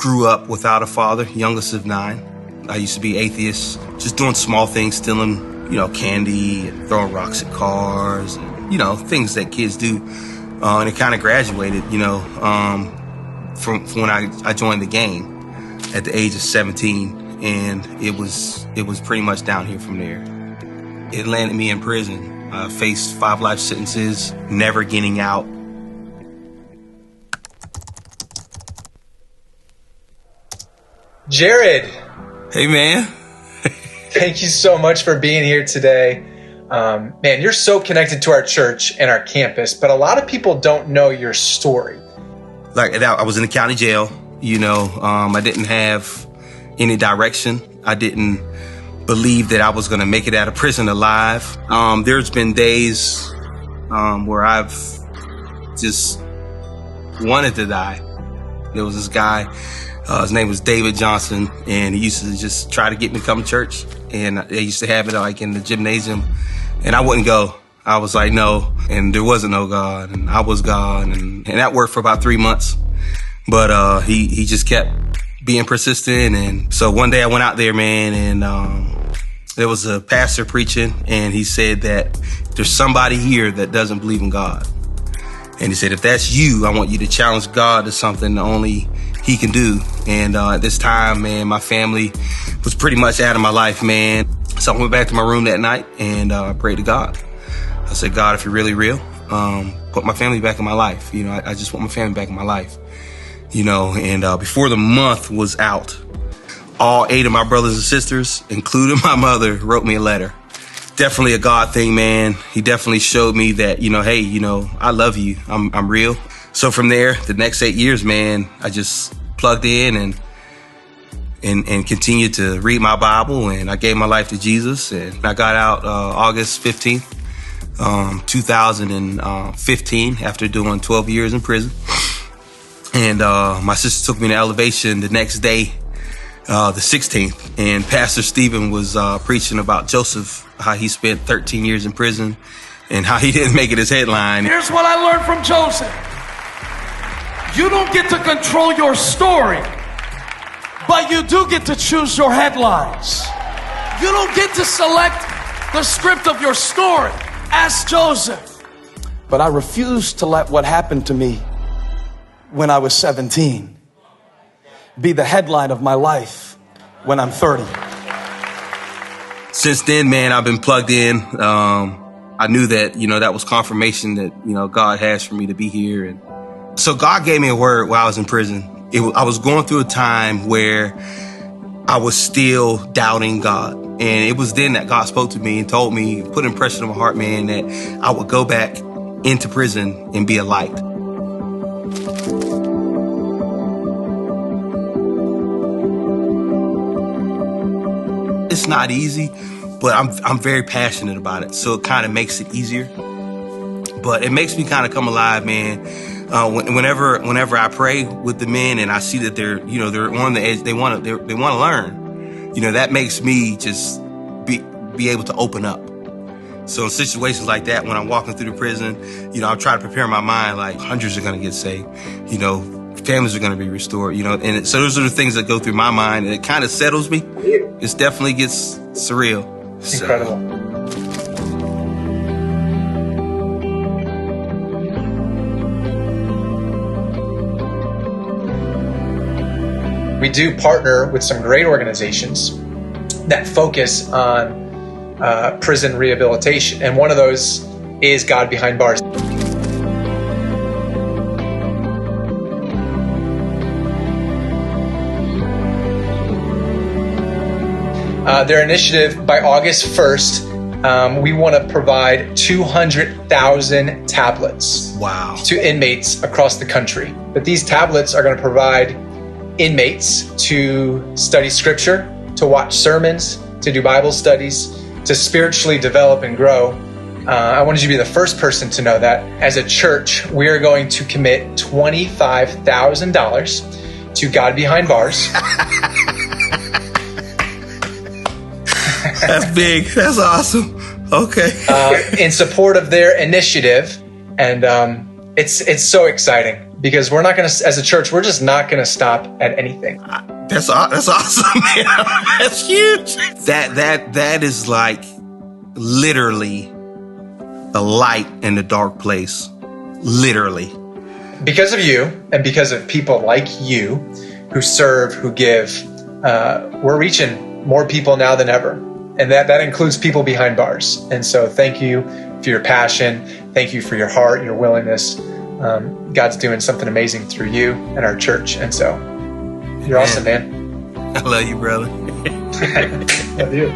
grew up without a father, youngest of 9. I used to be atheist, just doing small things, stealing, candy, and throwing rocks at cars, and, things that kids do. And it kind of graduated, from when I joined the gang at the age of 17, and it was pretty much down here from there. It landed me in prison. I faced 5 life sentences, never getting out. Jared. Hey, man. Thank you so much for being here today. Man, you're so connected to our church and our campus, but a lot of people don't know your story. Like, I was in the county jail, I didn't have any direction. I didn't believe that I was going to make it out of prison alive. There's been days where I've just wanted to die. There was this guy, his name was David Johnson, and he used to just try to get me to come to church. And they used to have it like in the gymnasium, and I wouldn't go. I was like, no, and there wasn't no God, and I was God, and that worked for about 3 months. But he just kept being persistent, and so one day I went out there, man, and there was a pastor preaching, and he said that there's somebody here that doesn't believe in God. And he said, if that's you, I want you to challenge God to something only he can do. And at this time, man, my family was pretty much out of my life, man. So I went back to my room that night and prayed to God. I said, God, if you're really real, put my family back in my life. I just want my family back in my life. And before the month was out, all 8 of my brothers and sisters, including my mother, wrote me a letter. Definitely a God thing, man. He definitely showed me that, hey, I love you. I'm real. So from there, the next 8 years, man, I just plugged in and continued to read my Bible, and I gave my life to Jesus. And I got out August 15th, 2015, after doing 12 years in prison. And my sister took me to Elevation the next day, the 16th, and Pastor Stephen was preaching about Joseph, how he spent 13 years in prison and how he didn't make it his headline. Here's what I learned from Joseph. You don't get to control your story, but you do get to choose your headlines. You don't get to select the script of your story. Ask Joseph. But I refused to let what happened to me when I was 17 be the headline of my life when I'm 30. Since then, man, I've been plugged in. I knew that, that was confirmation that, God has for me to be here. And so God gave me a word while I was in prison. I was going through a time where I was still doubting God. And it was then that God spoke to me and told me, put impression on my heart, man, that I would go back into prison and be a light. It's not easy, but I'm very passionate about it. So it kind of makes it easier. But it makes me kind of come alive, man. Whenever I pray with the men and I see that they're on the edge, they want to learn. That makes me just be able to open up. So in situations like that, when I'm walking through the prison, I try to prepare my mind like hundreds are going to get saved. Families are going to be restored, and so those are the things that go through my mind, and it kind of settles me. It definitely gets surreal. Incredible. We do partner with some great organizations that focus on prison rehabilitation, and one of those is God Behind Bars. Their initiative, by August 1st, we want to provide 200,000 tablets to inmates across the country. But these tablets are going to provide inmates to study scripture, to watch sermons, to do Bible studies, to spiritually develop and grow. I wanted you to be the first person to know that. As a church, we are going to commit $25,000 to God Behind Bars. That's big. That's awesome. Okay. In support of their initiative. And it's so exciting. because we're not going to, as a church, we're just not going to stop at anything. That's awesome, man. That's huge. That is like literally the light in the dark place. Literally. Because of you and because of people like you who serve, who give, we're reaching more people now than ever. And that includes people behind bars. And so thank you for your passion. Thank you for your heart, your willingness. God's doing something amazing through you and our church. And so you're awesome, man. I love you, brother. Love you.